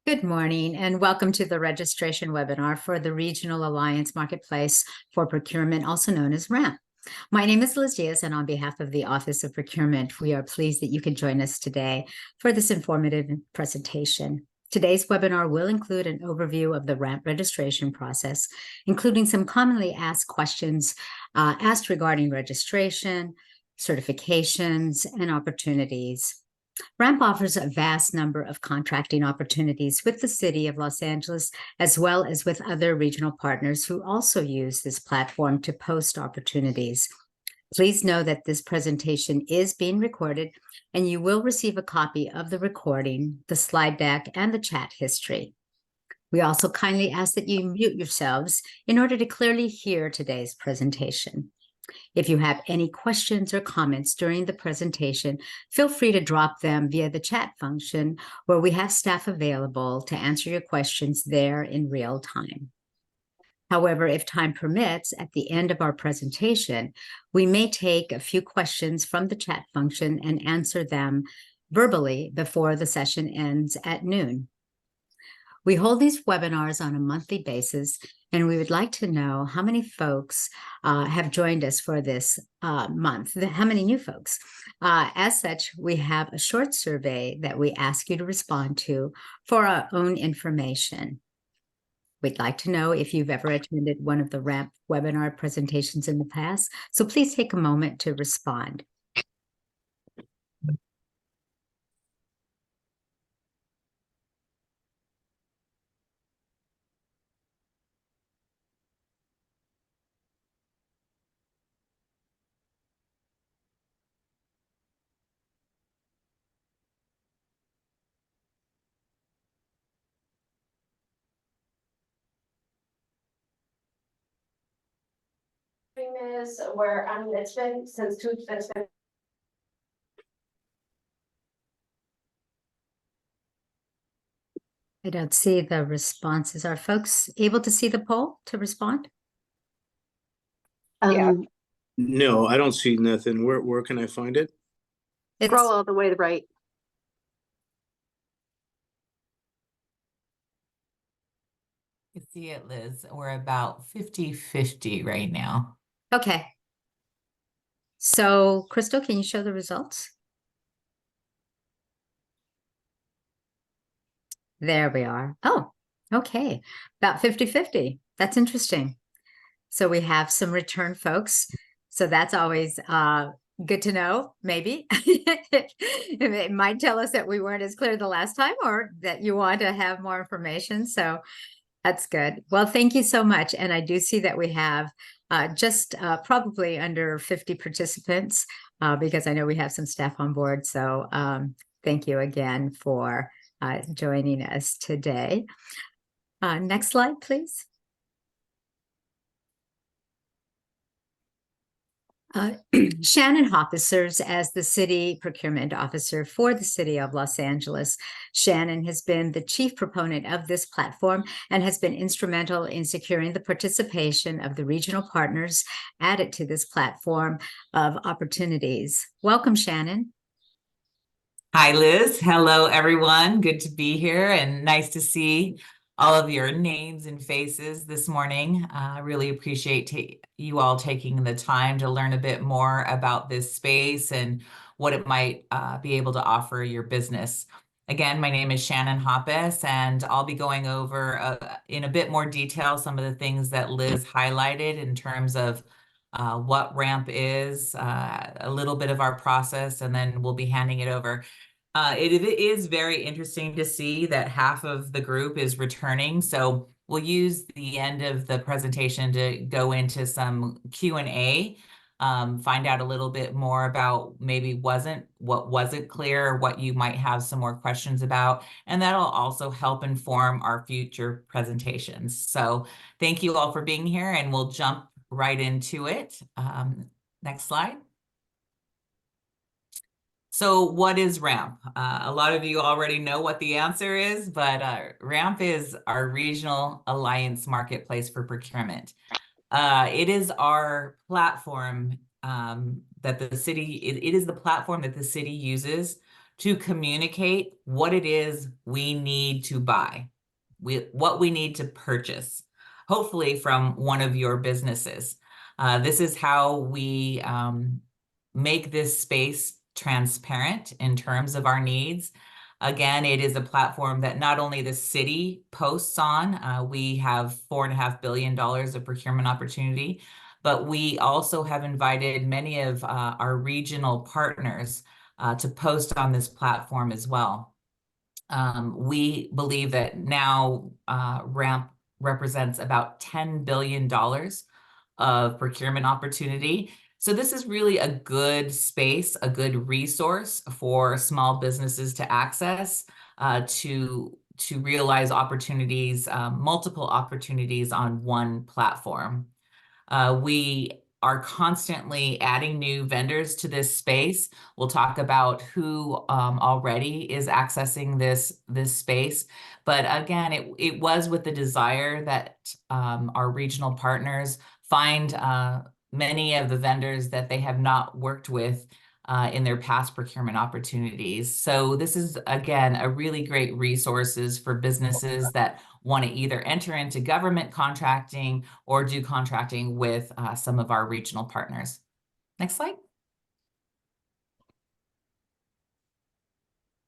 Good morning and welcome to the registration webinar for the Regional Alliance Marketplace for Procurement, also known as RAMP. My name is Liz Diaz, and on behalf of the Office of Procurement, we are pleased that you can join us today for this informative presentation. Today's webinar will include an overview of the RAMP registration process, including some commonly asked questions asked regarding registration, certifications, and opportunities. RAMP offers a vast number of contracting opportunities with the City of Los Angeles, as well as with other regional partners who also use this platform to post opportunities. Please know that this presentation is being recorded, and you will receive a copy of the recording, the slide deck, and the chat history. We also kindly ask that you mute yourselves in order to clearly hear today's presentation. If you have any questions or comments during the presentation, feel free to drop them via the chat function, where we have staff available to answer your questions there in real time. However, if time permits, at the end of our presentation, we may take a few questions from the chat function and answer them verbally before the session ends at noon. We hold these webinars on a monthly basis, and we would like to know how many folks have joined us for this month, how many new folks. As such, we have a short survey that we ask you to respond to for our own information. We'd like to know if you've ever attended one of the RAMP webinar presentations in the past, so please take a moment to respond. Is where it's been since I don't see the responses. Are folks able to see the poll to respond? Yeah. No, I don't see nothing. Where can I find it? Scroll all the way to the right. You see it, Liz. We're about 50-50 right now. Okay. So, Crystal, can you show the results? There we are. Oh, okay. About 50-50. That's interesting. So we have some return folks. So that's always good to know, maybe. It might tell us that we weren't as clear the last time, or that you want to have more information. So that's good. Well, thank you so much. And I do see that we have just probably under 50 participants, because I know we have some staff on board. So thank you again for joining us today. Next slide, please. Shannon Hoppe serves as the City Procurement Officer for the City of Los Angeles. Shannon has been the chief proponent of this platform and has been instrumental in securing the participation of the regional partners added to this platform of opportunities. Welcome, Shannon. Hi, Liz. Hello, everyone. Good to be here and nice to see all of your names and faces this morning. I really appreciate you all taking the time to learn a bit more about this space and what it might be able to offer your business. Again, my name is Shannon Hoppe, and I'll be going over in a bit more detail some of the things that Liz highlighted in terms of what RAMP is, a little bit of our process, and then we'll be handing it over. It is very interesting to see that half of the group is returning. So we'll use the end of the presentation to go into some Q&A, find out a little bit more about maybe what wasn't clear, or what you might have some more questions about. And that'll also help inform our future presentations. So thank you all for being here, and we'll jump right into it. Next slide. So what is RAMP? A lot of you already know what the answer is, but RAMP is our Regional Alliance Marketplace for Procurement. It is our platform that the city, it is the platform that the city uses to communicate what it is we need to buy, what we need to purchase, hopefully from one of your businesses. This is how we make this space transparent in terms of our needs. Again, it is a platform that not only the city posts on, we have $4.5 billion of procurement opportunity, but we also have invited many of our regional partners to post on this platform as well. We believe that now RAMP represents about $10 billion of procurement opportunity. So this is really a good space, a good resource for small businesses to access, to realize opportunities, multiple opportunities on one platform. We are constantly adding new vendors to this space. We'll talk about who already is accessing this space. But again, it was with the desire that our regional partners find many of the vendors that they have not worked with in their past procurement opportunities. So this is, again, a really great resources for businesses that want to either enter into government contracting or do contracting with some of our regional partners. Next slide.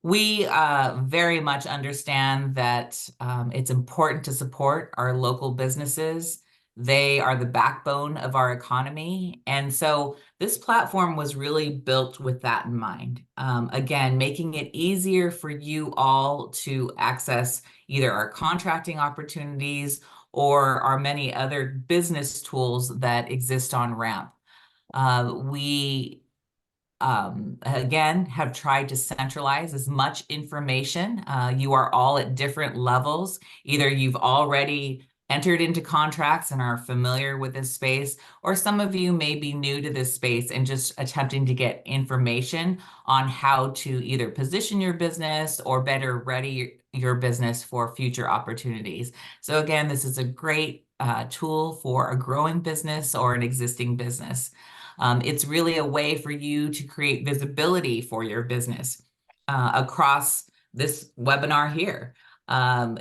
We very much understand that it's important to support our local businesses. They are the backbone of our economy. And so this platform was really built with that in mind. Again, making it easier for you all to access either our contracting opportunities or our many other business tools that exist on RAMP. We again, have tried to centralize as much information. You are all at different levels. Either you've already entered into contracts and are familiar with this space, or some of you may be new to this space and just attempting to get information on how to either position your business or better ready your business for future opportunities. So again, this is a great tool for a growing business or an existing business. It's really a way for you to create visibility for your business across this webinar here.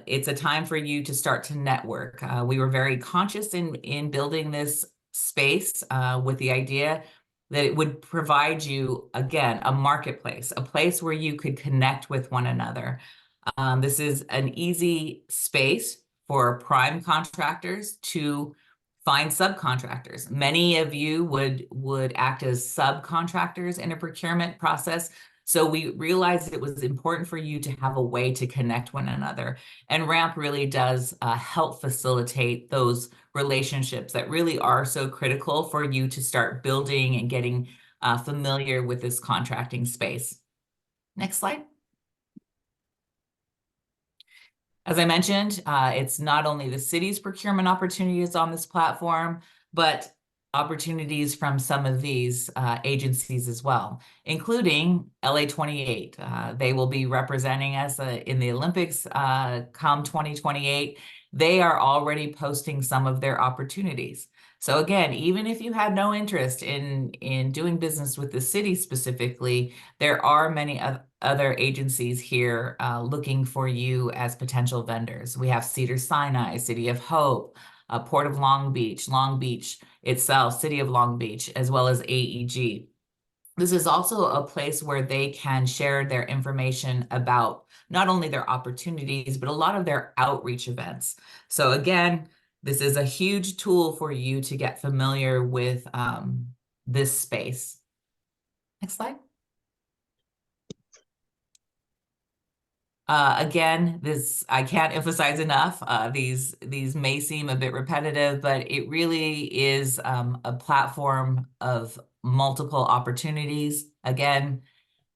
It's a time for you to start to network. We were very conscious in building this space with the idea that it would provide you, again, a marketplace, a place where you could connect with one another. This is an easy space for prime contractors to find subcontractors. Many of you would act as subcontractors in a procurement process. So we realized it was important for you to have a way to connect one another. And RAMP really does help facilitate those relationships that really are so critical for you to start building and getting familiar with this contracting space. Next slide. As I mentioned, it's not only the city's procurement opportunities on this platform, but opportunities from some of these agencies as well, including LA 28. They will be representing us in the Olympics come 2028. They are already posting some of their opportunities. So again, even if you had no interest in doing business with the city specifically, there are many other agencies here looking for you as potential vendors. We have Cedars-Sinai, City of Hope, Port of Long Beach itself, City of Long Beach, as well as AEG. This is also a place where they can share their information about not only their opportunities, but a lot of their outreach events. So again, this is a huge tool for you to get familiar with this space. Next slide. Again, I can't emphasize enough, these may seem a bit repetitive, but it really is a platform of multiple opportunities. Again,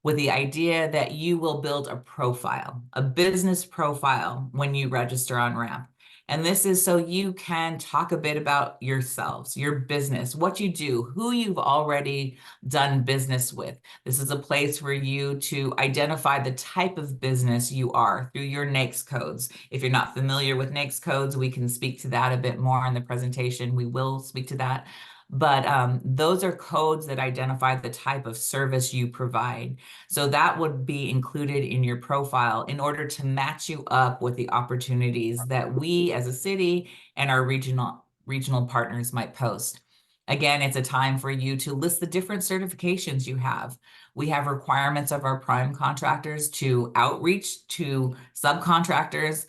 with the idea that you will build a profile, a business profile when you register on RAMP. And this is so you can talk a bit about yourselves, your business, what you do, who you've already done business with. This is a place for you to identify the type of business you are through your NAICS codes. If you're not familiar with NAICS codes, we can speak to that a bit more in the presentation. We will speak to that. but those are codes that identify the type of service you provide. So that would be included in your profile in order to match you up with the opportunities that we as a city and our regional partners might post. Again, it's a time for you to list the different certifications you have. We have requirements of our prime contractors to outreach to subcontractors,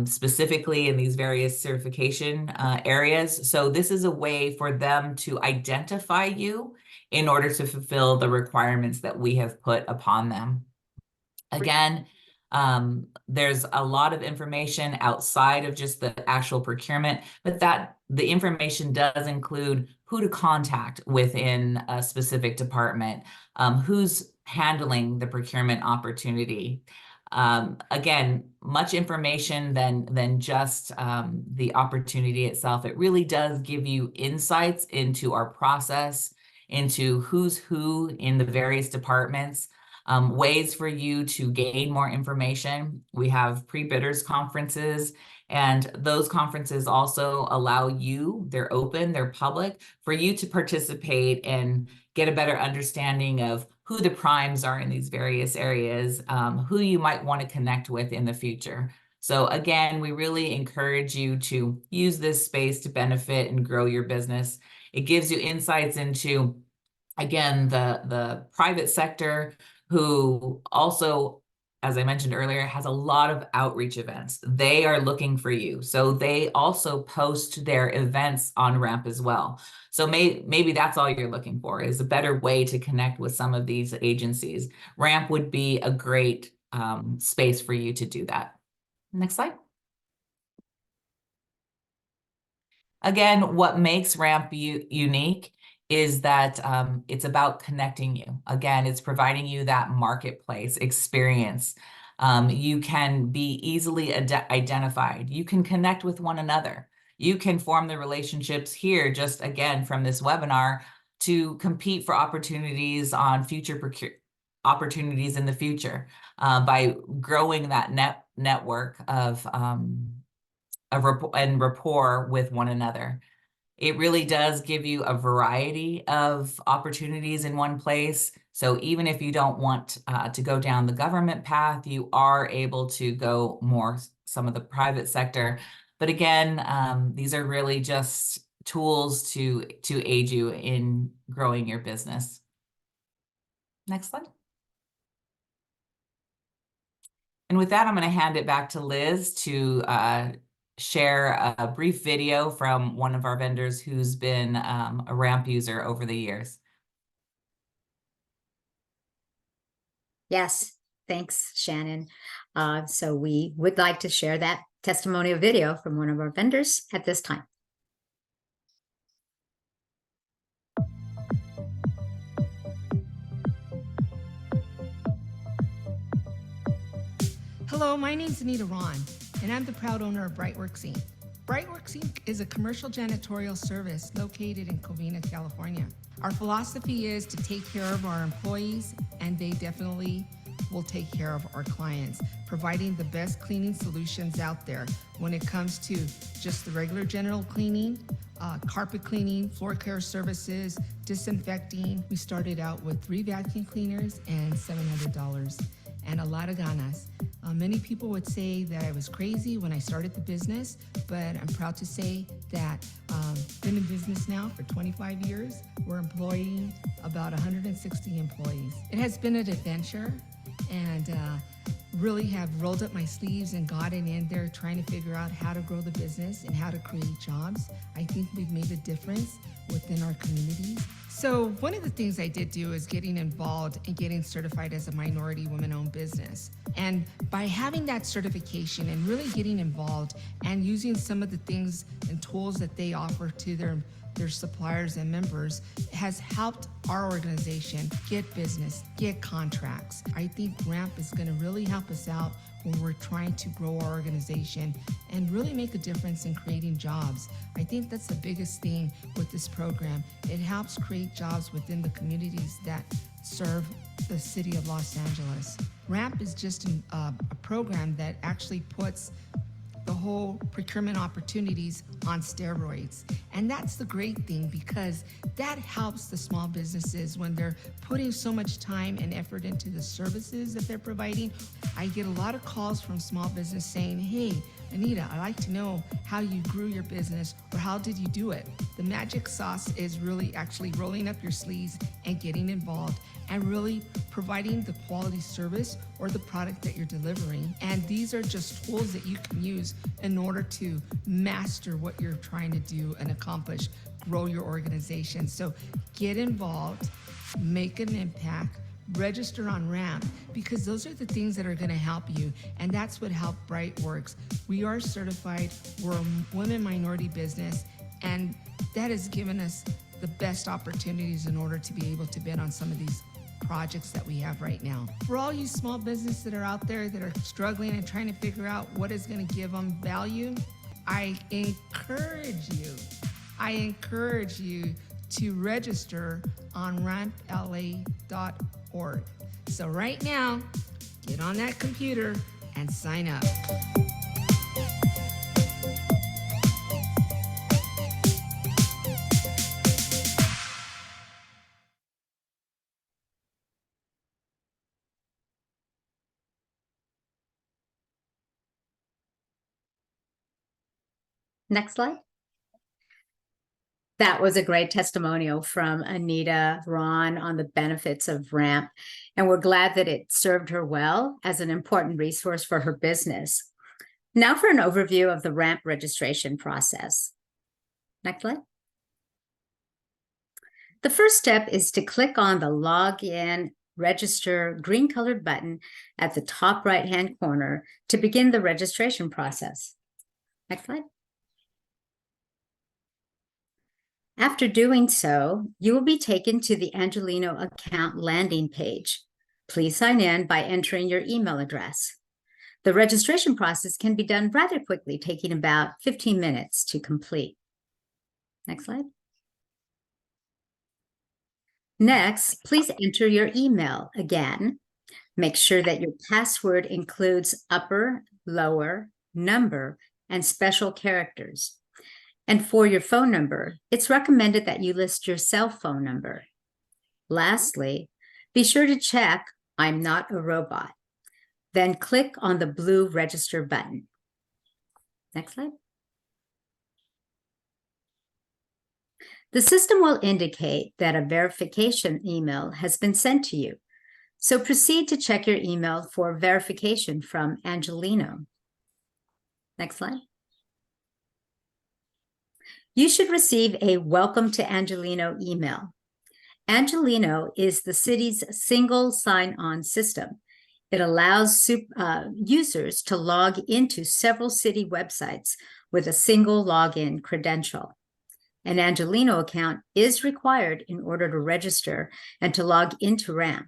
specifically in these various certification areas. So this is a way for them to identify you in order to fulfill the requirements that we have put upon them. Again, there's a lot of information outside of just the actual procurement, but that the information does include who to contact within a specific department, who's handling the procurement opportunity. Again, much information than just the opportunity itself. It really does give you insights into our process, into who's who in the various departments. Ways for you to gain more information. We have pre-bidders conferences, and those conferences also allow you, they're open, they're public, for you to participate and get a better understanding of who the primes are in these various areas, who you might want to connect with in the future. So again, we really encourage you to use this space to benefit and grow your business. It gives you insights into, again, the private sector, who also, as I mentioned earlier, has a lot of outreach events. They are looking for you. So they also post their events on Ramp as well. So maybe that's all you're looking for, is a better way to connect with some of these agencies. Ramp would be a great space for you to do that. Next slide. Again, what makes Ramp unique is that it's about connecting you. Again, it's providing you that marketplace experience. You can be easily identified. You can connect with one another. You can form the relationships here, just again, from this webinar, to compete for opportunities on future opportunities in the future by growing that network of rapport with one another. It really does give you a variety of opportunities in one place. So even if you don't want to go down the government path, you are able to go more some of the private sector. But again, these are really just tools to aid you in growing your business. Next slide. And with that, I'm going to hand it back to Liz to share a brief video from one of our vendors who's been a Ramp user over the years. Yes, thanks, Shannon. So we would like to share that testimonial video from one of our vendors at this time. Hello, my name's Anita Ron, and I'm the proud owner of Brightworks Inc. Brightworks Inc. is a commercial janitorial service located in Covina, California. Our philosophy is to take care of our employees, and they definitely will take care of our clients, providing the best cleaning solutions out there when it comes to just the regular general cleaning, carpet cleaning, floor care services, disinfecting. We started out with 3 vacuum cleaners and $700 and a lot of ganas. Many people would say that I was crazy when I started the business, but I'm proud to say that been in business now for 25 years. We're employing about 160 employees. It has been an adventure, and really have rolled up my sleeves and gotten in there trying to figure out how to grow the business and how to create jobs. I think we've made a difference within our communities. So one of the things I did do is getting involved and getting certified as a minority women-owned business. And by having that certification and really getting involved and using some of the things and tools that they offer to their suppliers and members has helped our organization get business, get contracts. I think Ramp is going to really help us out when we're trying to grow our organization and really make a difference in creating jobs. I think that's the biggest thing with this program. It helps create jobs within the communities that serve the city of Los Angeles. Ramp is just a program that actually puts the whole procurement opportunities on steroids. And that's the great thing, because that helps the small businesses when they're putting so much time and effort into the services that they're providing. I get a lot of calls from small business saying, hey, Anita, I'd like to know how you grew your business, or how did you do it? The magic sauce is really actually rolling up your sleeves and getting involved and really providing the quality service or the product that you're delivering. And these are just tools that you can use in order to master what you're trying to do and accomplish, grow your organization. So get involved, make an impact, register on RAMP, because those are the things that are going to help you. And that's what Help Bright works. We are certified, we're a women minority business, and that has given us the best opportunities in order to be able to bid on some of these projects that we have right now. For all you small businesses that are out there that are struggling and trying to figure out what is going to give them value, I encourage you to register on rampla.org. So right now, get on that computer and sign up. Next slide. That was a great testimonial from Anita Ron on the benefits of RAMP, and we're glad that it served her well as an important resource for her business. Now for an overview of the RAMP registration process. Next slide. The first step is to click on the Login Register green colored button at the top right-hand corner to begin the registration process. Next slide. After doing so, you will be taken to the Angelino account landing page. Please sign in by entering your email address. The registration process can be done rather quickly, taking about 15 minutes to complete. Next slide. Next, please enter your email again. Make sure that your password includes upper, lower, number, and special characters. And for your phone number, it's recommended that you list your cell phone number. Lastly, be sure to check I'm not a robot. Then click on the blue register button. Next slide. The system will indicate that a verification email has been sent to you. So proceed to check your email for verification from Angelino. Next slide. You should receive a Welcome to Angelino email. Angelino is the city's single sign-on system. It allows users to log into several city websites with a single login credential. An Angelino account is required in order to register and to log into RAMP.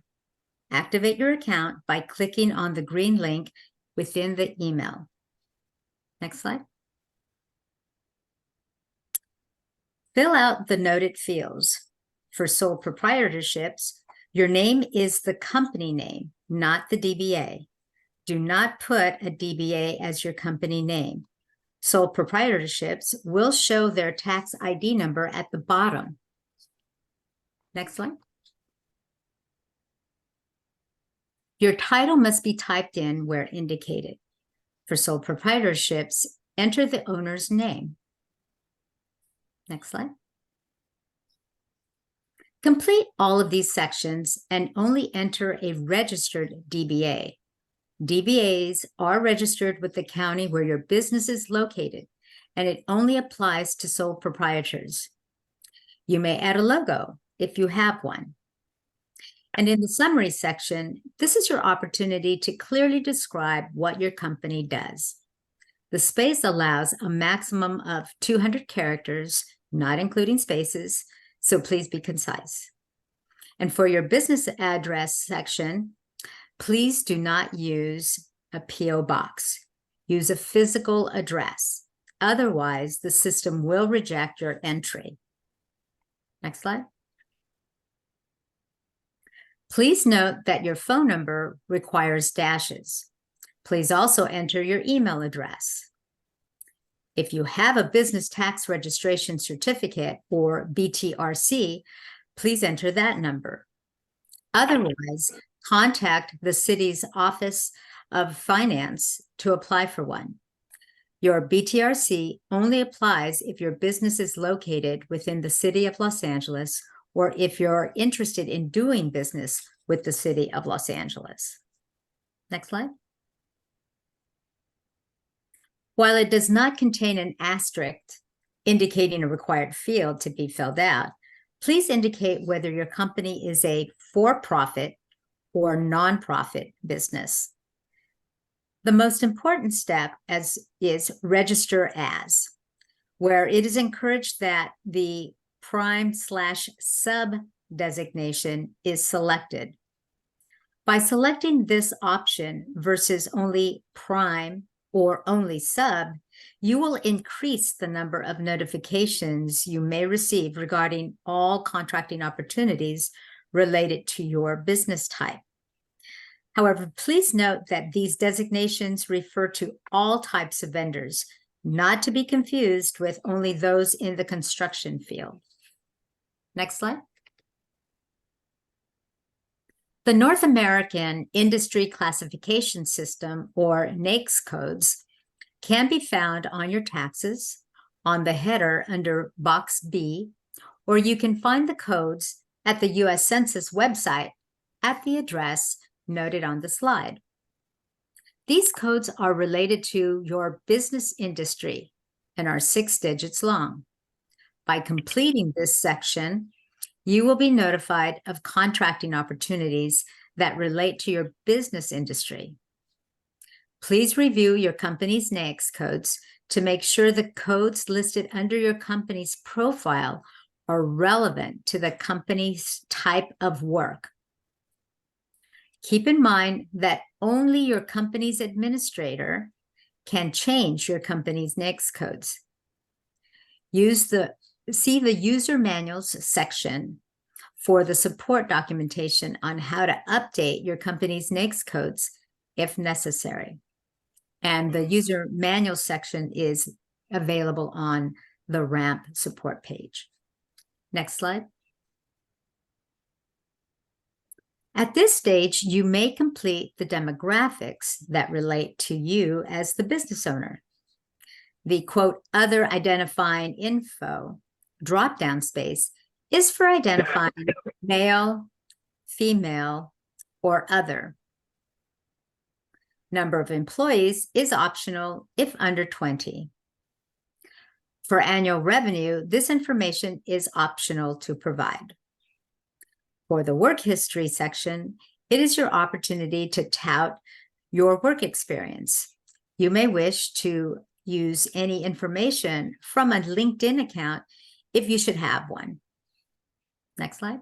Activate your account by clicking on the green link within the email. Next slide. Fill out the noted fields. For sole proprietorships, your name is the company name, not the DBA. Do not put a DBA as your company name. Sole proprietorships will show their tax ID number at the bottom. Next slide. Your title must be typed in where indicated. For sole proprietorships, enter the owner's name. Next slide. Complete all of these sections and only enter a registered DBA. DBAs are registered with the county where your business is located, and it only applies to sole proprietors. You may add a logo if you have one. And in the summary section, this is your opportunity to clearly describe what your company does. The space allows a maximum of 200 characters, not including spaces, so please be concise. And for your business address section, please do not use a PO box. Use a physical address. Otherwise, the system will reject your entry. Next slide. Please note that your phone number requires dashes. Please also enter your email address. If you have a business tax registration certificate or BTRC, please enter that number. Otherwise, contact the city's Office of Finance to apply for one. Your BTRC only applies if your business is located within the city of Los Angeles or if you're interested in doing business with the city of Los Angeles. Next slide. While it does not contain an asterisk indicating a required field to be filled out, please indicate whether your company is a for-profit or nonprofit business. The most important step is register as, where it is encouraged that the prime/sub designation is selected. By selecting this option versus only prime or only sub, you will increase the number of notifications you may receive regarding all contracting opportunities related to your business type. However, please note that these designations refer to all types of vendors, not to be confused with only those in the construction field. Next slide. The North American Industry Classification System, or NAICS codes, can be found on your taxes, on the header under Box B, or you can find the codes at the U.S. Census website at the address noted on the slide. These codes are related to your business industry and are 6 digits long. By completing this section, you will be notified of contracting opportunities that relate to your business industry. Please review your company's NAICS codes to make sure the codes listed under your company's profile are relevant to the company's type of work. Keep in mind that only your company's administrator can change your company's NAICS codes. See the user manuals section for the support documentation on how to update your company's NAICS codes if necessary. And the user manual section is available on the RAMP support page. Next slide. At this stage, you may complete the demographics that relate to you as the business owner. The quote, other identifying info drop-down space is for identifying male, female, or other. Number of employees is optional if under 20. For annual revenue, this information is optional to provide. For the work history section, it is your opportunity to tout your work experience. You may wish to use any information from a LinkedIn account if you should have one. Next slide.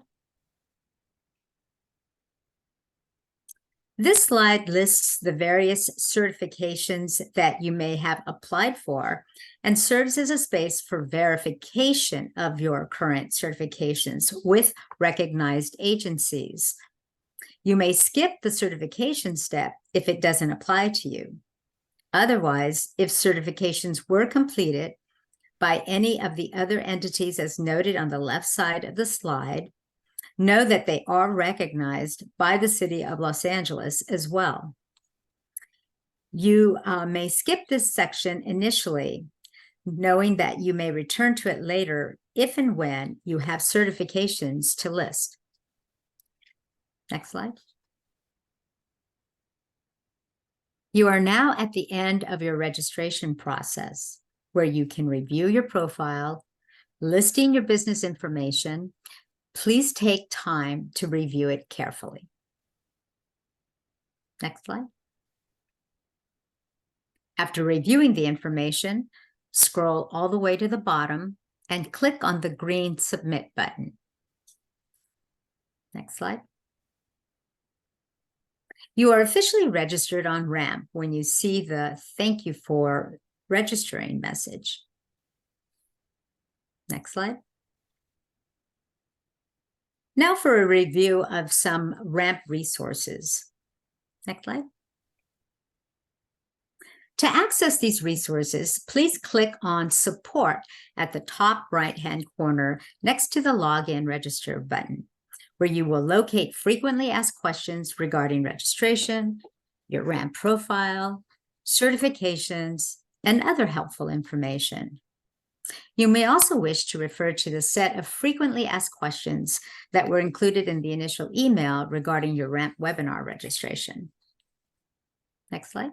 This slide lists the various certifications that you may have applied for and serves as a space for verification of your current certifications with recognized agencies. You may skip the certification step if it doesn't apply to you. Otherwise, if certifications were completed by any of the other entities as noted on the left side of the slide, know that they are recognized by the City of Los Angeles as well. You may skip this section initially, knowing that you may return to it later if and when you have certifications to list. Next slide. You are now at the end of your registration process, where you can review your profile, listing your business information. Please take time to review it carefully. Next slide. After reviewing the information, scroll all the way to the bottom and click on the green Submit button. Next slide. You are officially registered on RAMP when you see the "Thank you for registering" message. Next slide. Now for a review of some RAMP resources. Next slide. To access these resources, please click on Support at the top right-hand corner next to the Login Register button, where you will locate frequently asked questions regarding registration, your RAMP profile, certifications, and other helpful information. You may also wish to refer to the set of frequently asked questions that were included in the initial email regarding your RAMP webinar registration. Next slide.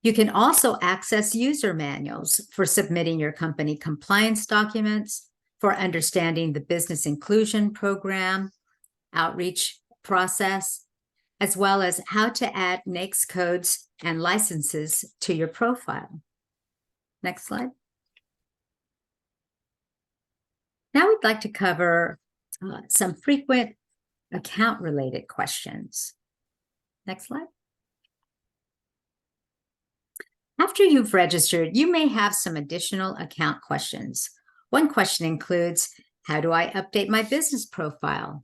You can also access user manuals for submitting your company compliance documents, for understanding the business inclusion program, outreach process, as well as how to add NAICS codes and licenses to your profile. Next slide. Now we'd like to cover some frequent account-related questions. Next slide. After you've registered, you may have some additional account questions. One question includes, how do I update my business profile?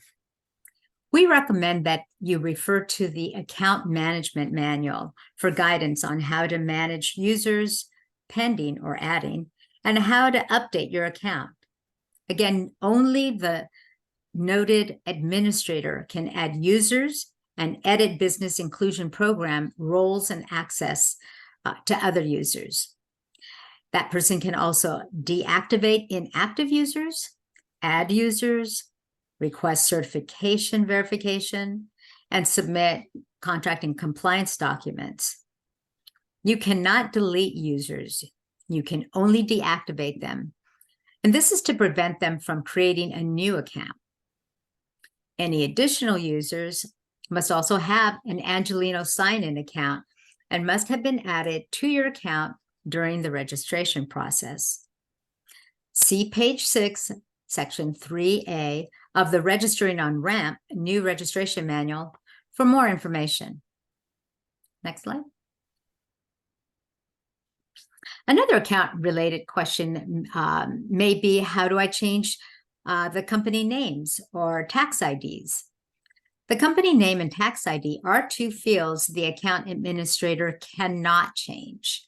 We recommend that you refer to the Account Management Manual for guidance on how to manage users, pending or adding, and how to update your account. Again, only the noted administrator can add users and edit business inclusion program roles and access to other users. That person can also deactivate inactive users, add users, request certification verification, and submit contract and compliance documents. You cannot delete users. You can only deactivate them. And this is to prevent them from creating a new account. Any additional users must also have an Angelino sign-in account and must have been added to your account during the registration process. See page 6, section 3A of the Registering on RAMP New Registration Manual for more information. Next slide. Another account-related question may be, how do I change the company names or tax IDs? The company name and tax ID are two fields the account administrator cannot change.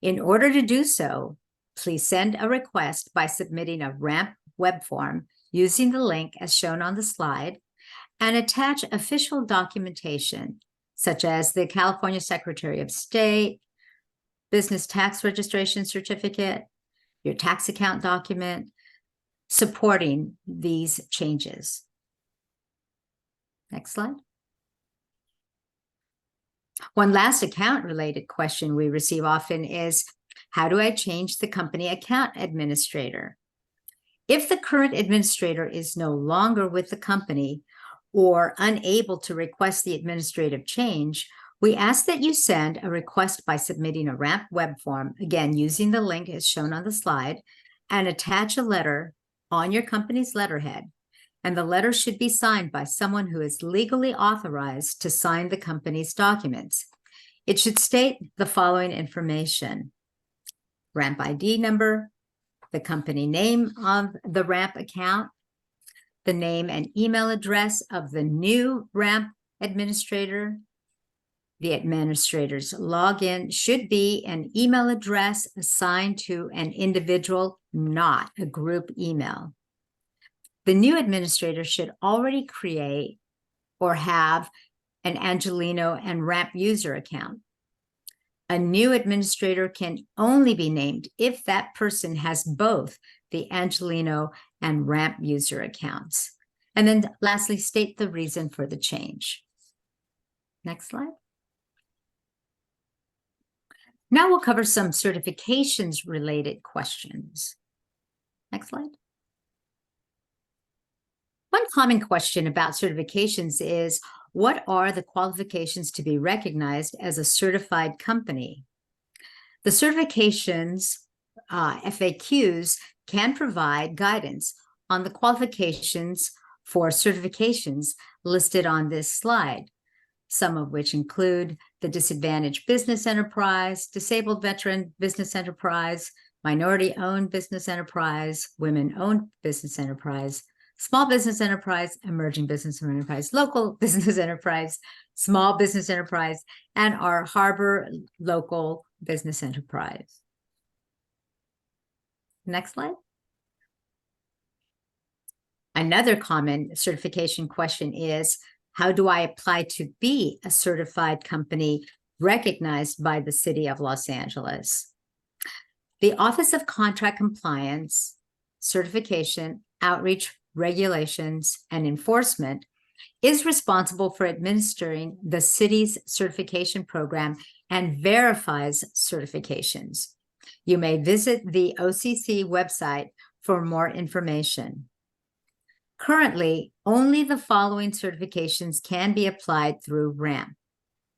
In order to do so, please send a request by submitting a RAMP web form using the link as shown on the slide and attach official documentation, such as the California Secretary of State, business tax registration certificate, your tax account document, supporting these changes. Next slide. One last account-related question we receive often is, how do I change the company account administrator? If the current administrator is no longer with the company or unable to request the administrative change, we ask that you send a request by submitting a RAMP web form, again, using the link as shown on the slide, and attach a letter on your company's letterhead. And the letter should be signed by someone who is legally authorized to sign the company's documents. It should state the following information: RAMP ID number, the company name of the RAMP account, the name and email address of the new RAMP administrator. The administrator's login should be an email address assigned to an individual, not a group email. The new administrator should already create or have an Angelino and RAMP user account. A new administrator can only be named if that person has both the Angelino and RAMP user accounts. And then lastly, state the reason for the change. Next slide. Now we'll cover some certifications related questions. Next slide. One common question about certifications is, what are the qualifications to be recognized as a certified company? The certifications, FAQs, can provide guidance on the qualifications for certifications listed on this slide, some of which include the Disadvantaged Business Enterprise, Disabled Veteran Business Enterprise, Minority-Owned Business Enterprise, Women-Owned Business Enterprise, small business enterprise, emerging business enterprise, local business enterprise, small business enterprise, and our harbor local business enterprise. Next slide. Another common certification question is, how do I apply to be a certified company recognized by the City of Los Angeles? The Office of Contract Compliance, Certification, Outreach, Regulations, and Enforcement is responsible for administering the city's certification program and verifies certifications. You may visit the OCC website for more information. Currently, only the following certifications can be applied through RAMP.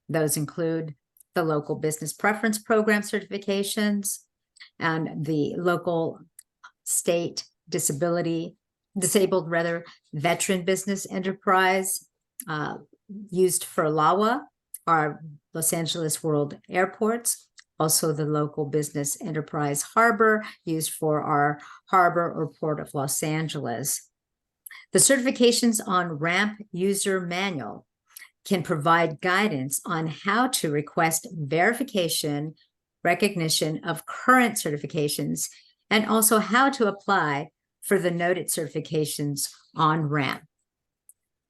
Those include the Local Business Preference Program certifications and the Local State Disabled Veteran Business Enterprise used for LAWA, our Los Angeles World Airports, also the Local Business Enterprise Harbor used for our Harbor or Port of Los Angeles. The certifications on RAMP User Manual can provide guidance on how to request verification, recognition of current certifications, and also how to apply for the noted certifications on RAMP.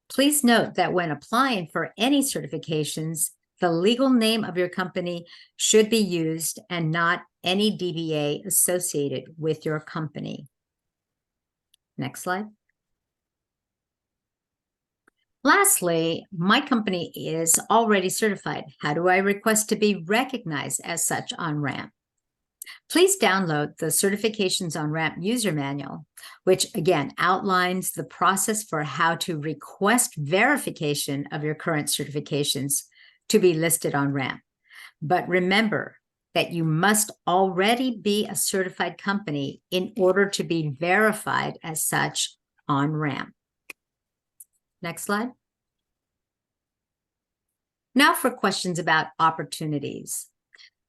Please note that when applying for any certifications, the legal name of your company should be used and not any DBA associated with your company. Next slide. Lastly, my company is already certified. How do I request to be recognized as such on RAMP? Please download the Certifications on RAMP User Manual, which again outlines the process for how to request verification of your current certifications to be listed on RAMP. But remember that you must already be a certified company in order to be verified as such on RAMP. Next slide. Now for questions about opportunities.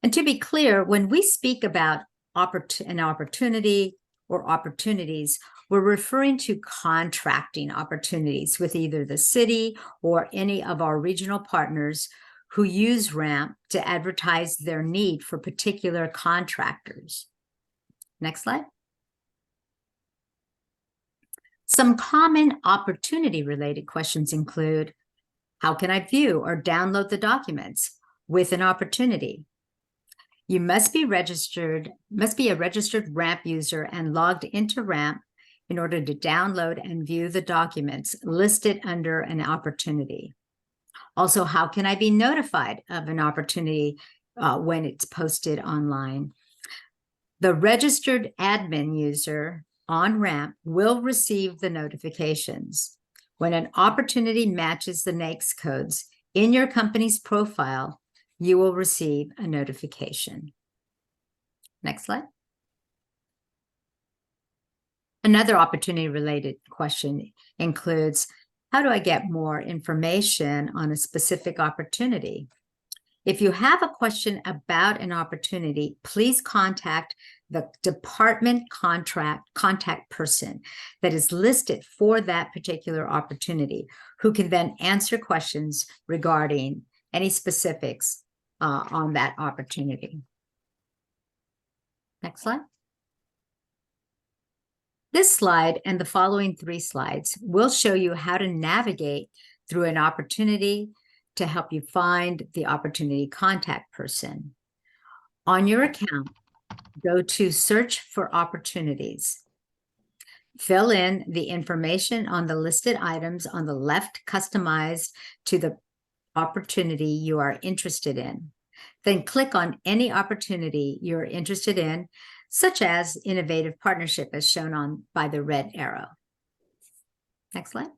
And to be clear, when we speak about an opportunity or opportunities, we're referring to contracting opportunities with either the city or any of our regional partners who use RAMP to advertise their need for particular contractors. Next slide. Some common opportunity-related questions include, how can I view or download the documents with an opportunity? You must be a registered RAMP user and logged into RAMP in order to download and view the documents listed under an opportunity. Also, how can I be notified of an opportunity when it's posted online? The registered admin user on RAMP will receive the notifications. When an opportunity matches the NAICS codes in your company's profile, you will receive a notification. Next slide. Another opportunity-related question includes, how do I get more information on a specific opportunity? If you have a question about an opportunity, please contact the department contact person that is listed for that particular opportunity, who can then answer questions regarding any specifics on that opportunity. Next slide. This slide and the following 3 slides will show you how to navigate through an opportunity to help you find the opportunity contact person. On your account, go to Search for Opportunities. Fill in the information on the listed items on the left, customized to the opportunity you are interested in. Then click on any opportunity you're interested in, such as Innovative Partnership, as shown on by the red arrow. Next slide.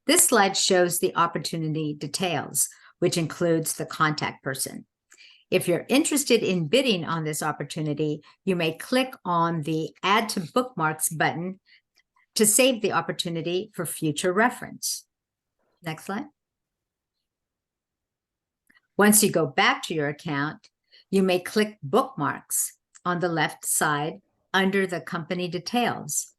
This slide shows the opportunity details, which includes the contact person. If you're interested in bidding on this opportunity, you may click on the Add to Bookmarks button to save the opportunity for future reference. Next slide. Once you go back to your account, you may click Bookmarks on the left side under the company details.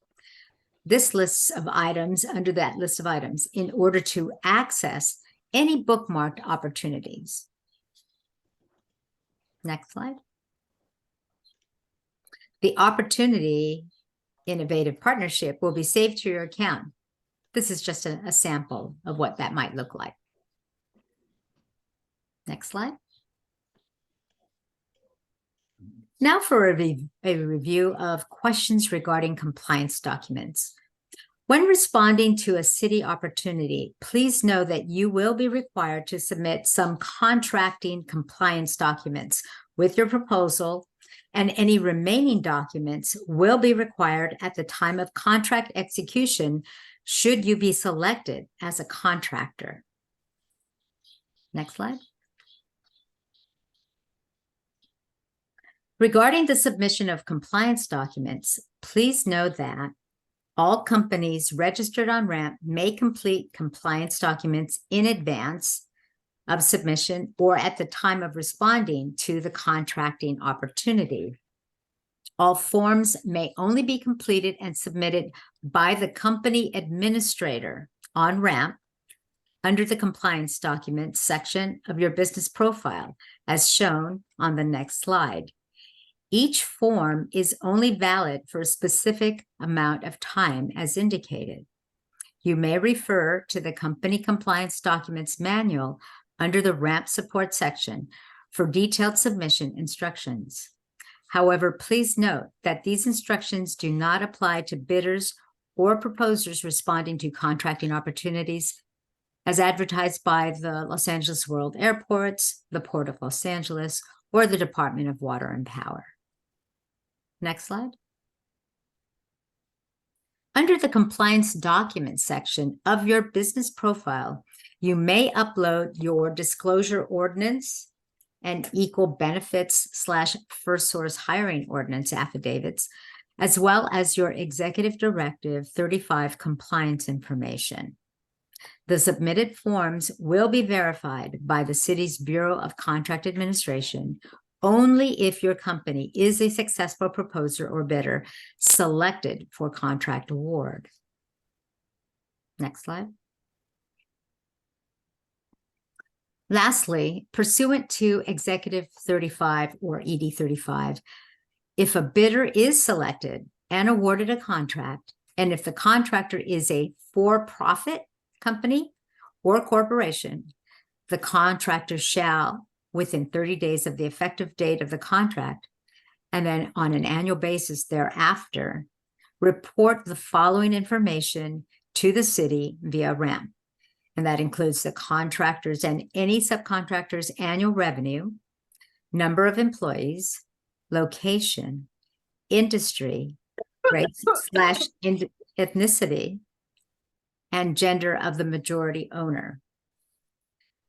this list of items under that list of items in order to access any bookmarked opportunities. Next slide. The opportunity innovative partnership will be saved to your account. This is just a sample of what that might look like. Next slide. Now for a review of questions regarding compliance documents. When responding to a city opportunity, please know that you will be required to submit some contracting compliance documents with your proposal, and any remaining documents will be required at the time of contract execution should you be selected as a contractor. Next slide. Regarding the submission of compliance documents, please know that all companies registered on RAMP may complete compliance documents in advance of submission or at the time of responding to the contracting opportunity. All forms may only be completed and submitted by the company administrator on RAMP under the compliance documents section of your business profile, as shown on the next slide. Each form is only valid for a specific amount of time as indicated. You may refer to the company compliance documents manual under the RAMP support section for detailed submission instructions. However, please note that these instructions do not apply to bidders or proposers responding to contracting opportunities as advertised by the Los Angeles World Airports, the Port of Los Angeles, or the Department of Water and Power. Next slide. Under the compliance documents section of your business profile, you may upload your disclosure ordinance and equal benefits / first source hiring ordinance affidavits, as well as your Executive Directive 35 compliance information. The submitted forms will be verified by the city's Bureau of Contract Administration only if your company is a successful proposer or bidder selected for contract award. Next slide. Lastly, pursuant to Executive 35 or ED 35, if a bidder is selected and awarded a contract, and if the contractor is a for-profit company or corporation, the contractor shall, within 30 days of the effective date of the contract, and then on an annual basis thereafter, report the following information to the city via RAMP. And that includes the contractors and any subcontractors' annual revenue, number of employees, location, industry, race / ethnicity, and gender of the majority owner.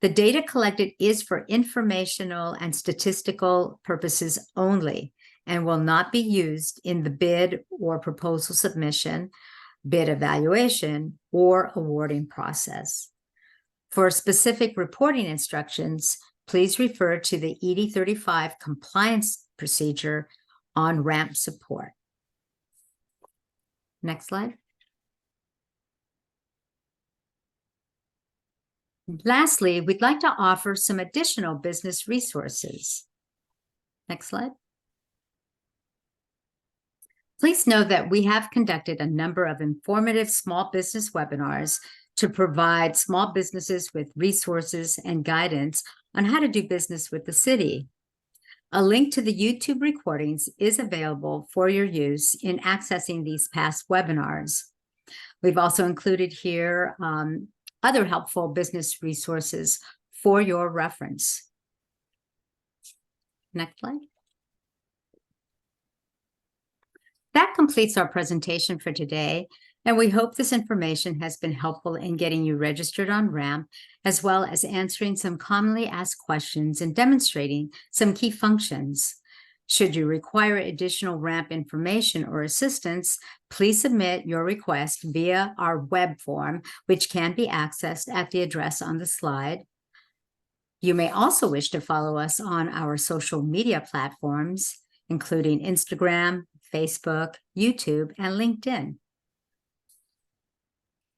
The data collected is for informational and statistical purposes only and will not be used in the bid or proposal submission, bid evaluation, or awarding process. For specific reporting instructions, please refer to the ED 35 compliance procedure on RAMP support. Next slide. Lastly, we'd like to offer some additional business resources. Next slide. Please know that we have conducted a number of informative small business webinars to provide small businesses with resources and guidance on how to do business with the city. A link to the YouTube recordings is available for your use in accessing these past webinars. We've also included here other helpful business resources for your reference. Next slide. That completes our presentation for today, and we hope this information has been helpful in getting you registered on RAMP, as well as answering some commonly asked questions and demonstrating some key functions. Should you require additional RAMP information or assistance, please submit your request via our web form, which can be accessed at the address on the slide. You may also wish to follow us on our social media platforms, including Instagram, Facebook, YouTube, and LinkedIn.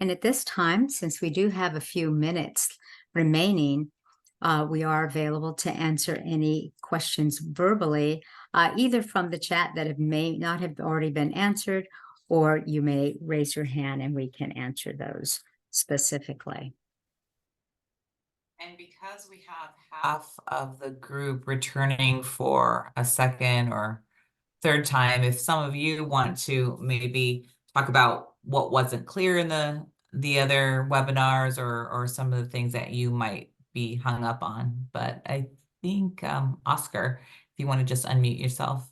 And at this time, since we do have a few minutes remaining, we are available to answer any questions verbally, either from the chat that may not have already been answered, or you may raise your hand and we can answer those specifically. And because we have half of the group returning for a second or third time, if some of you want to maybe talk about what wasn't clear in the other webinars, or some of the things that you might be hung up on. But I think, Oscar, if you want to just unmute yourself.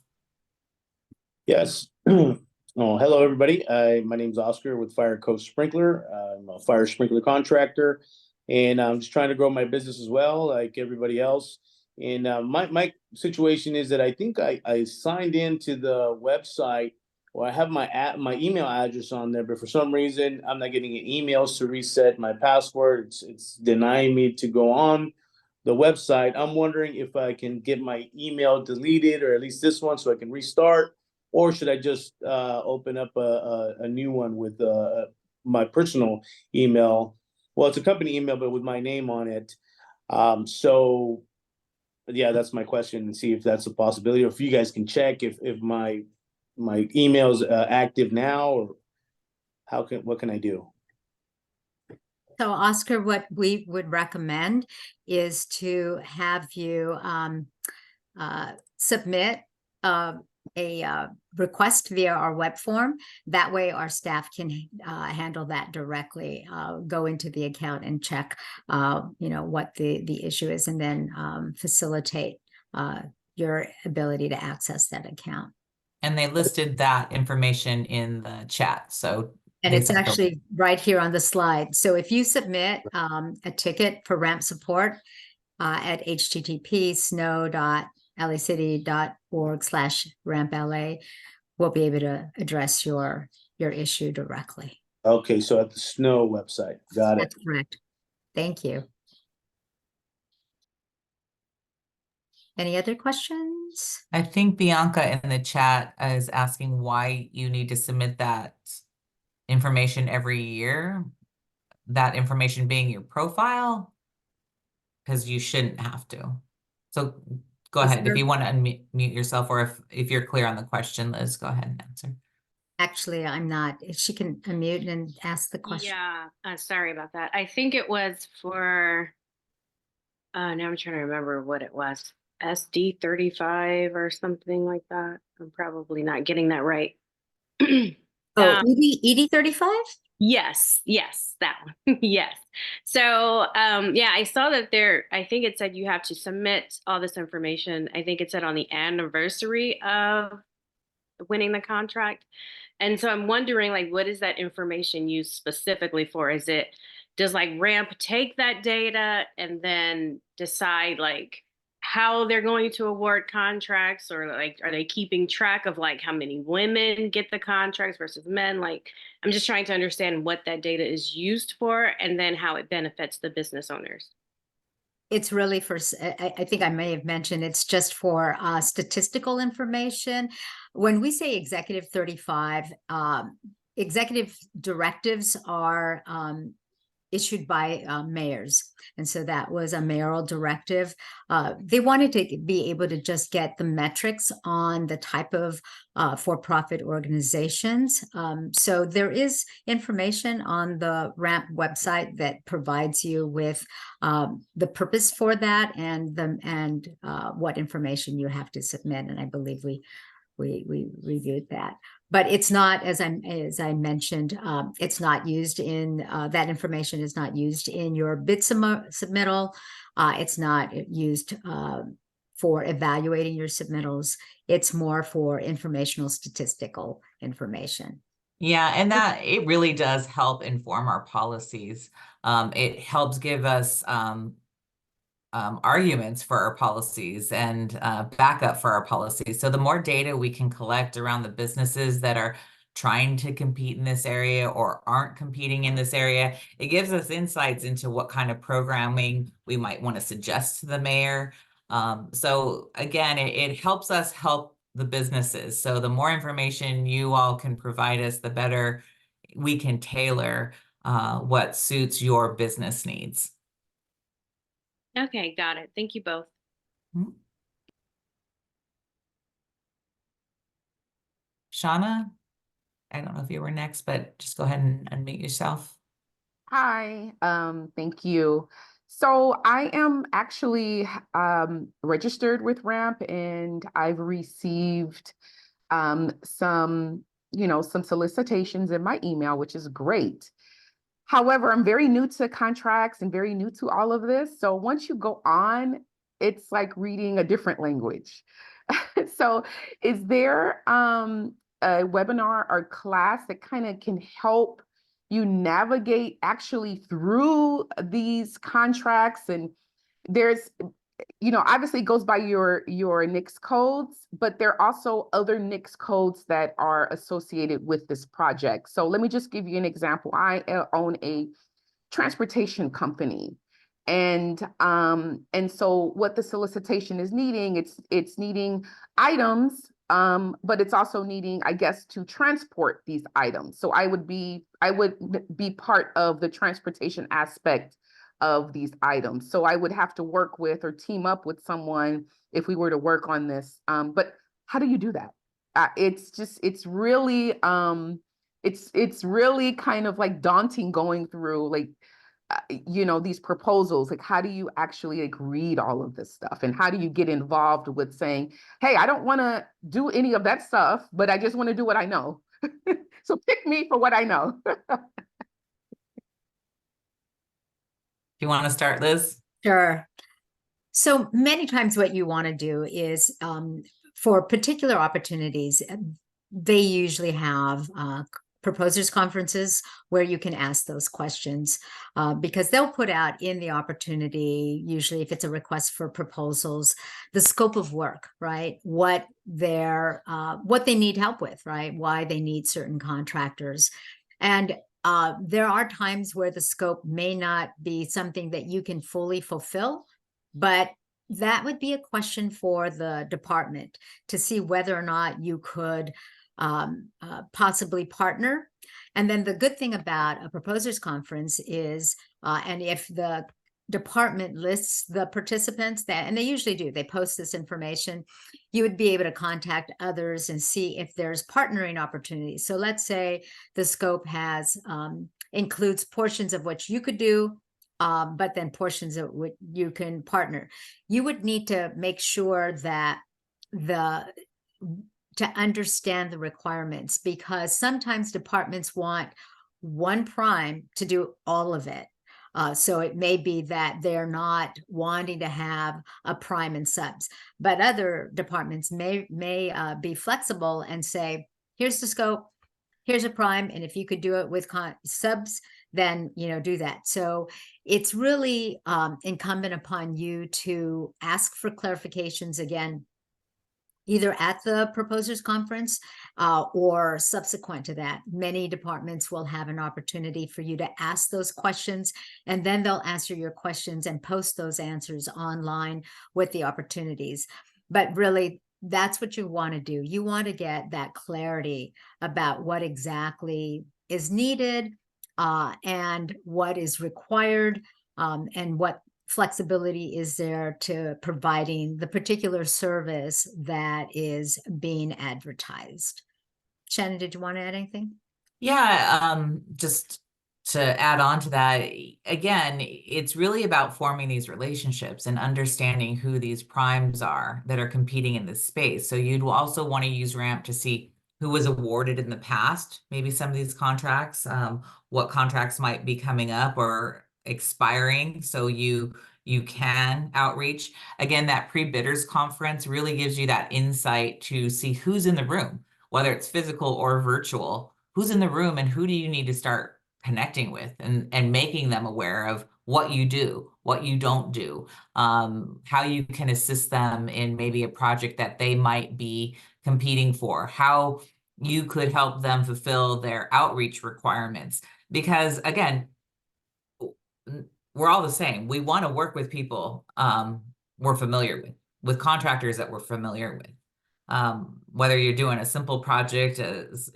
Yes. Oh, hello, everybody. My name's Oscar with Fire Coast Sprinkler. I'm a fire sprinkler contractor, and I'm just trying to grow my business as well, like everybody else. And my situation is that I think I signed into the website, or I have my email address on there, but for some reason I'm not getting emails to reset my password. It's denying me to go on the website. I'm wondering if I can get my email deleted, or at least this one, so I can restart. Or should I just open up a new one with my personal email? Well, it's a company email, but with my name on it. So, yeah, that's my question, and see if that's a possibility, or if you guys can check if my email's active now, or what can I do? So Oscar, what we would recommend is to have you submit a request via our web form. That way our staff can handle that directly, go into the account and check what the issue is, and then facilitate your ability to access that account. And they listed that information in the chat. So, and it's actually right here on the slide. So if you submit a ticket for ramp support at http://snow.lacity.org/rampla, we'll be able to address your issue directly. Okay, so at the SNOW website. Got it. That's correct. Thank you. Any other questions? I think Bianca in the chat is asking why you need to submit that information every year. That information being your profile, because you shouldn't have to. So go ahead. If you want to unmute yourself, or if you're clear on the question, Liz, go ahead and answer. Actually, I'm not. If she can unmute and ask the question. Yeah, sorry about that. I think it was for, now I'm trying to remember what it was. SD 35 or something like that. I'm probably not getting that right. Oh, ED 35? Yes, that one. Yes. So, yeah, I saw that there, I think it said you have to submit all this information. I think it said on the anniversary of winning the contract. And so I'm wondering, like, what is that information used specifically for? Does like RAMP take that data and then decide like how they're going to award contracts, or like, are they keeping track of like how many women get the contracts versus men? Like, I'm just trying to understand what that data is used for, and then how it benefits the business owners. It's really for, I think I may have mentioned, it's just for statistical information. When we say Executive 35, executive directives are issued by mayors. And so that was a mayoral directive. They wanted to be able to just get the metrics on the type of for-profit organizations. So there is information on the RAMP website that provides you with the purpose for that, and what information you have to submit. And I believe we reviewed that. But it's not, as I mentioned, it's not used in, that information is not used in your bid submittal. It's not used for evaluating your submittals. It's more for informational statistical information. Yeah, and that it really does help inform our policies. It helps give us arguments for our policies and backup for our policies. So the more data we can collect around the businesses that are trying to compete in this area or aren't competing in this area, it gives us insights into what kind of programming we might want to suggest to the mayor. So again, it helps us help the businesses. So the more information you all can provide us, the better we can tailor what suits your business needs. Okay, got it. Thank you both. Mhm. Shauna, I don't know if you were next, but just go ahead and unmute yourself. Hi, thank you. So I am actually registered with RAMP, and I've received some, some solicitations in my email, which is great. However, I'm very new to contracts and very new to all of this. So once you go on, it's like reading a different language. So is there a webinar or class that kind of can help you navigate actually through these contracts? And there's, obviously it goes by your NICS codes, but there are also other NICS codes that are associated with this project. So let me just give you an example. I own a transportation company. And so what the solicitation is needing, it's needing items, but it's also needing, I guess, to transport these items. So I would be part of the transportation aspect of these items. So I would have to work with or team up with someone if we were to work on this. But how do you do that? It's really kind of like daunting going through like these proposals. Like, how do you actually like read all of this stuff, and how do you get involved with saying, hey, I don't want to do any of that stuff, but I just want to do what I know. So pick me for what I know. Do you want to start, Liz? Sure. So many times what you want to do is for particular opportunities, they usually have proposers conferences where you can ask those questions because they'll put out in the opportunity, usually if it's a request for proposals, the scope of work, right? What they need help with, right? Why they need certain contractors. And there are times where the scope may not be something that you can fully fulfill, but that would be a question for the department to see whether or not you could possibly partner. And then the good thing about a proposers conference is, and if the department lists the participants, and they usually do, they post this information, you would be able to contact others and see if there's partnering opportunities. So let's say the scope includes portions of what you could do, but then portions of what you can partner. You would need to make sure that to understand the requirements, because sometimes departments want one prime to do all of it. So it may be that they're not wanting to have a prime and subs, but other departments may be flexible and say, here's the scope, here's a prime, and if you could do it with subs, then do that. So it's really incumbent upon you to ask for clarifications again, either at the proposers conference or subsequent to that. Many departments will have an opportunity for you to ask those questions, and then they'll answer your questions and post those answers online with the opportunities. But really, that's what you want to do. You want to get that clarity about what exactly is needed and what is required, and what flexibility is there to providing the particular service that is being advertised. Shannon, did you want to add anything? Yeah, just to add on to that, again, it's really about forming these relationships and understanding who these primes are that are competing in this space. So you'd also want to use RAMP to see who was awarded in the past, maybe some of these contracts, what contracts might be coming up or expiring, so you can outreach. Again, that pre-bidders conference really gives you that insight to see who's in the room, whether it's physical or virtual, who's in the room and who do you need to start connecting with and making them aware of what you do, what you don't do, how you can assist them in maybe a project that they might be competing for, how you could help them fulfill their outreach requirements. Because again, we're all the same. We want to work with people we're familiar with contractors that we're familiar with. Whether you're doing a simple project as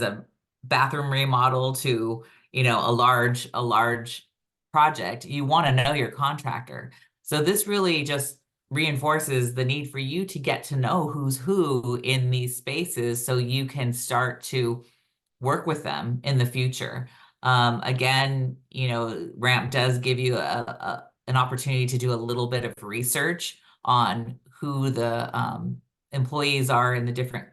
a bathroom remodel to, a large project, you want to know your contractor. So this really just reinforces the need for you to get to know who's who in these spaces so you can start to work with them in the future. Again, RAMP does give you an opportunity to do a little bit of research on who the employees are in the different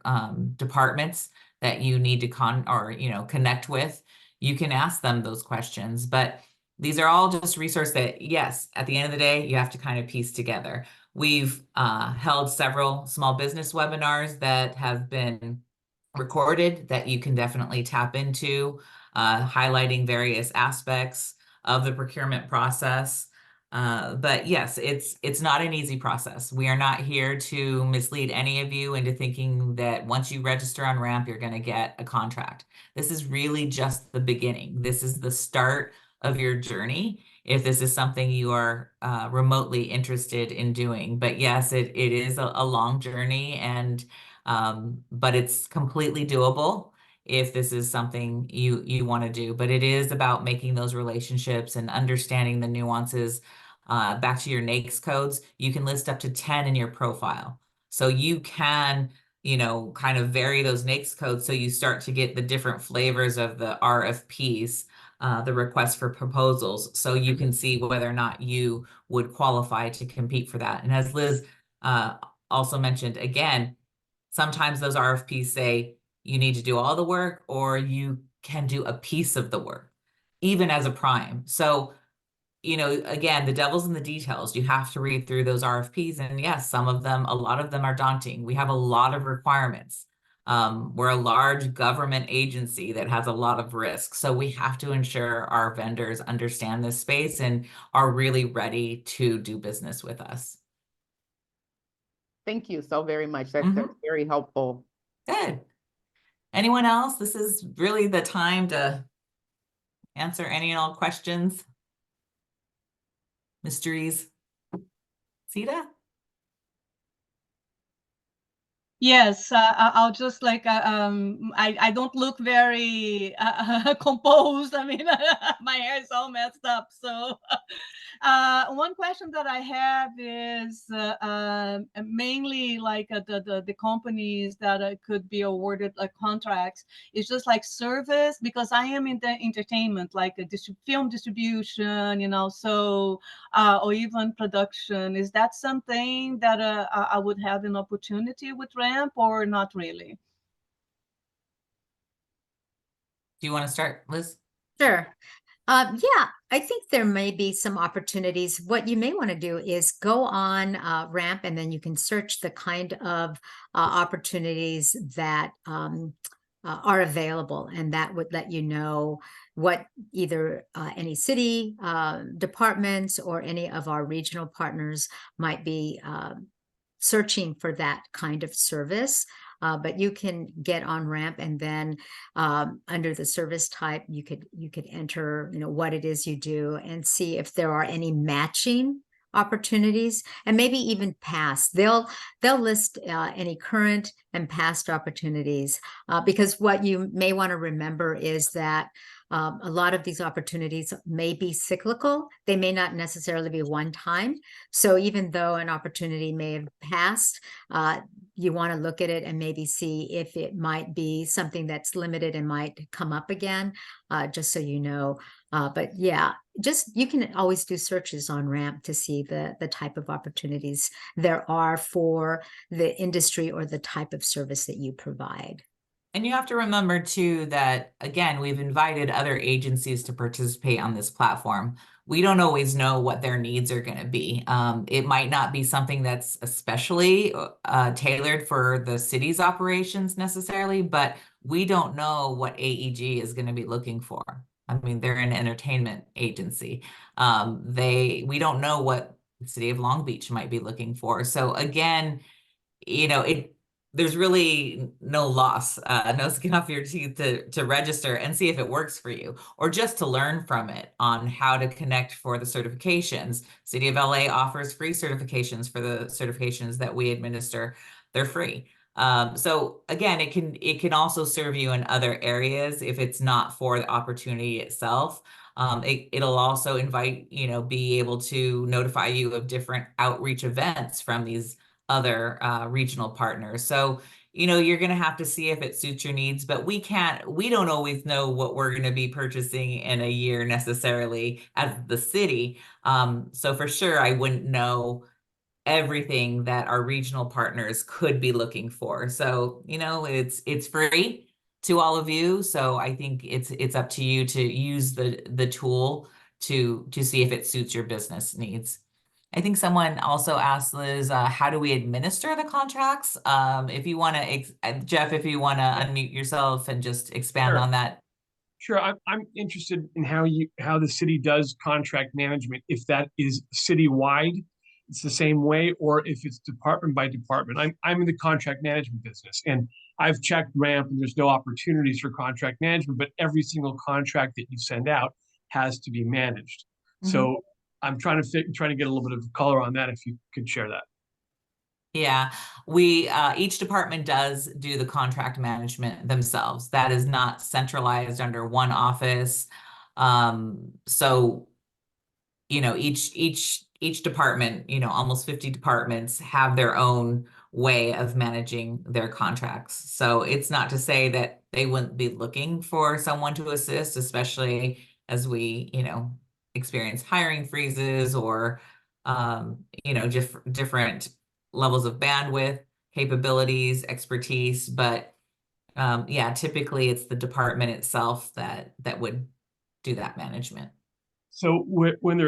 departments that you need to connect with. You can ask them those questions, but these are all just resources that, yes, at the end of the day, you have to kind of piece together. We've held several small business webinars that have been recorded that you can definitely tap into, highlighting various aspects of the procurement process. But yes, it's not an easy process. We are not here to mislead any of you into thinking that once you register on RAMP, you're going to get a contract. This is really just the beginning. This is the start of your journey, if this is something you are remotely interested in doing. But yes, it is a long journey, and but it's completely doable if this is something you want to do. But it is about making those relationships and understanding the nuances. Back to your NAICS codes, you can list up to 10 in your profile. So you can, kind of vary those NAICS codes so you start to get the different flavors of the RFPs, the request for proposals, so you can see whether or not you would qualify to compete for that. And as Liz also mentioned, again, sometimes those RFPs say you need to do all the work or you can do a piece of the work, even as a prime. So, again, the devil's in the details. You have to read through those RFPs. And yes, a lot of them are daunting. We have a lot of requirements. We're a large government agency that has a lot of risk. So we have to ensure our vendors understand this space and are really ready to do business with us. Thank you so very much. That's very helpful. Good. Anyone else? This is really the time to answer any and all questions, mysteries. Sita? Yes, I'll just I don't look very composed. I mean, my hair is all messed up. So one question that I have is mainly the companies that could be awarded contracts. It's just like service, because I am in the entertainment, like film distribution, so or even production. Is that something that I would have an opportunity with RAMP, or not really? Do you want to start, Liz? Sure. Yeah, I think there may be some opportunities. What you may want to do is go on RAMP, and then you can search the kind of opportunities that are available, and that would let you know what either any city departments or any of our regional partners might be searching for that kind of service. But you can get on RAMP, and then under the service type, you could enter, what it is you do, and see if there are any matching opportunities, and maybe even past. They'll list any current and past opportunities, because what you may want to remember is that a lot of these opportunities may be cyclical. They may not necessarily be one time. So even though an opportunity may have passed, you want to look at it and maybe see if it might be something that's limited and might come up again, just so you know. But yeah, you can always do searches on RAMP to see the type of opportunities there are for the industry or the type of service that you provide. And you have to remember too that, again, we've invited other agencies to participate on this platform. We don't always know what their needs are going to be. It might not be something that's especially tailored for the city's operations necessarily, but we don't know what AEG is going to be looking for. I mean, they're an entertainment agency. We don't know what the city of Long Beach might be looking for. So again, there's really no loss, no skin off your teeth to register and see if it works for you, or just to learn from it on how to connect for the certifications. City of LA offers free certifications for the certifications that we administer. They're free. So again, it can also serve you in other areas if it's not for the opportunity itself. It'll also invite, be able to notify you of different outreach events from these other regional partners. So, you're going to have to see if it suits your needs, but we don't always know what we're going to be purchasing in a year necessarily as the city. So for sure, I wouldn't know everything that our regional partners could be looking for. So, it's free to all of you. So I think it's up to you to use the tool to see if it suits your business needs. I think someone also asked Liz, how do we administer the contracts? If you want to, Jeff, if you want to unmute yourself and just expand Sure. on that. Sure, I'm interested in how the city does contract management, if that is citywide, it's the same way, or if it's department by department. I'm in the contract management business, and I've checked RAMP, and there's no opportunities for contract management, but every single contract that you send out has to be managed. So I'm trying to get a little bit of color on that, if you could share that. Yeah, each department does do the contract management themselves. That is not centralized under one office. So, each department, almost 50 departments have their own way of managing their contracts. So it's not to say that they wouldn't be looking for someone to assist, especially as we, experience hiring freezes or, different levels of bandwidth, capabilities, expertise. But yeah, typically it's the department itself that would do that management. So when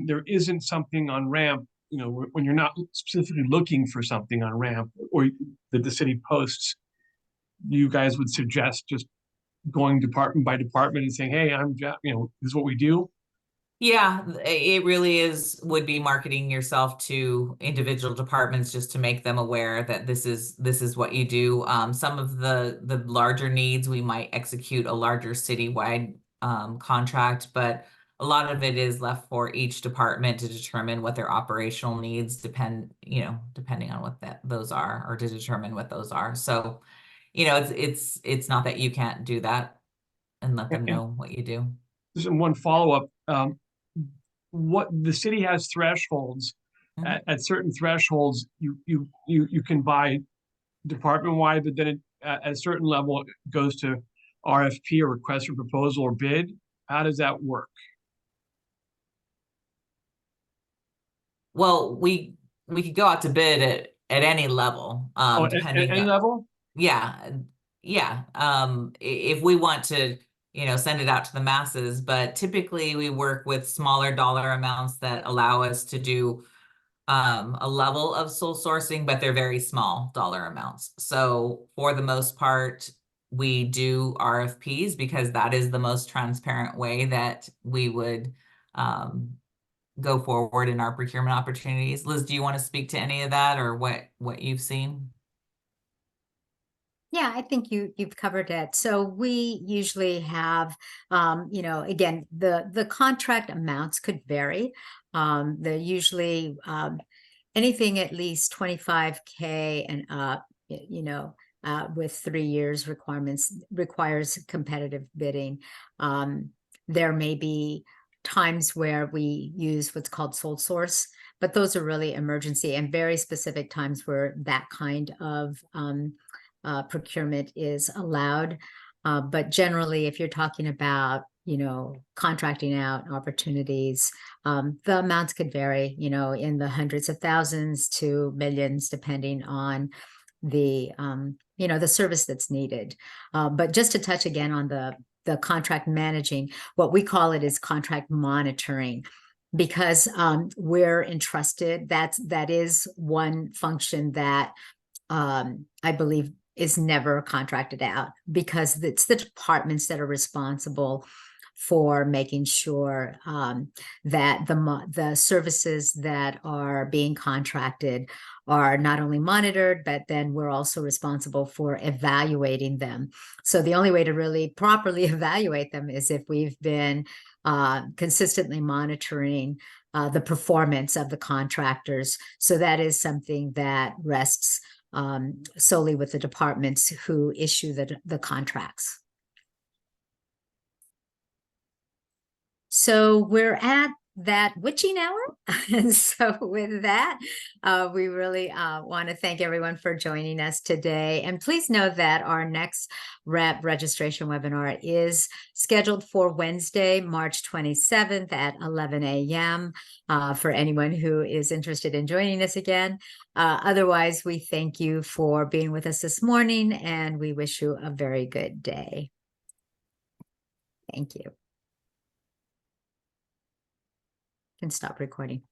there isn't something on RAMP, when you're not specifically looking for something on RAMP or that the city posts, you guys would suggest just going department by department and saying, hey, this is what we do? Yeah, it really would be marketing yourself to individual departments just to make them aware that this is what you do. Some of the larger needs, we might execute a larger citywide contract, but a lot of it is left for each department to determine what their operational needs depending on what those are, or to determine what those are. So, it's not that you can't do that and let them know what you do. Just one follow-up. What the city has thresholds. At certain thresholds, you can buy department-wide, but then at a certain level, it goes to RFP, or request for proposal, or bid. How does that work? Well, we could go out to bid at any level, depending at any level? Yeah. If we want to, send it out to the masses, but typically we work with smaller dollar amounts that allow us to do a level of sole sourcing, but they're very small dollar amounts. So for the most part, we do RFPs because that is the most transparent way that we would go forward in our procurement opportunities. Liz, do you want to speak to any of that, or what you've seen? Yeah, I think you've covered it. So we usually have, again, the contract amounts could vary. They're usually anything at least 25K and up, with 3 years requires competitive bidding. There may be times where we use what's called sole source, but those are really emergency and very specific times where that kind of procurement is allowed. But generally, if you're talking about, contracting out opportunities, the amounts could vary, in the hundreds of thousands to millions, depending on the, the service that's needed. But just to touch again on the contract managing, what we call it is contract monitoring, because we're entrusted. That is one function that I believe is never contracted out, because it's the departments that are responsible for making sure that the services that are being contracted are not only monitored, but then we're also responsible for evaluating them. So the only way to really properly evaluate them is if we've been consistently monitoring the performance of the contractors. So that is something that rests solely with the departments who issue the contracts. So we're at that witching hour. And so with that, we really want to thank everyone for joining us today. And please know that our next REP registration webinar is scheduled for Wednesday, March 27th at 11 a.m. For anyone who is interested in joining us again. Otherwise, we thank you for being with us this morning, and we wish you a very good day. Thank you. Can stop recording.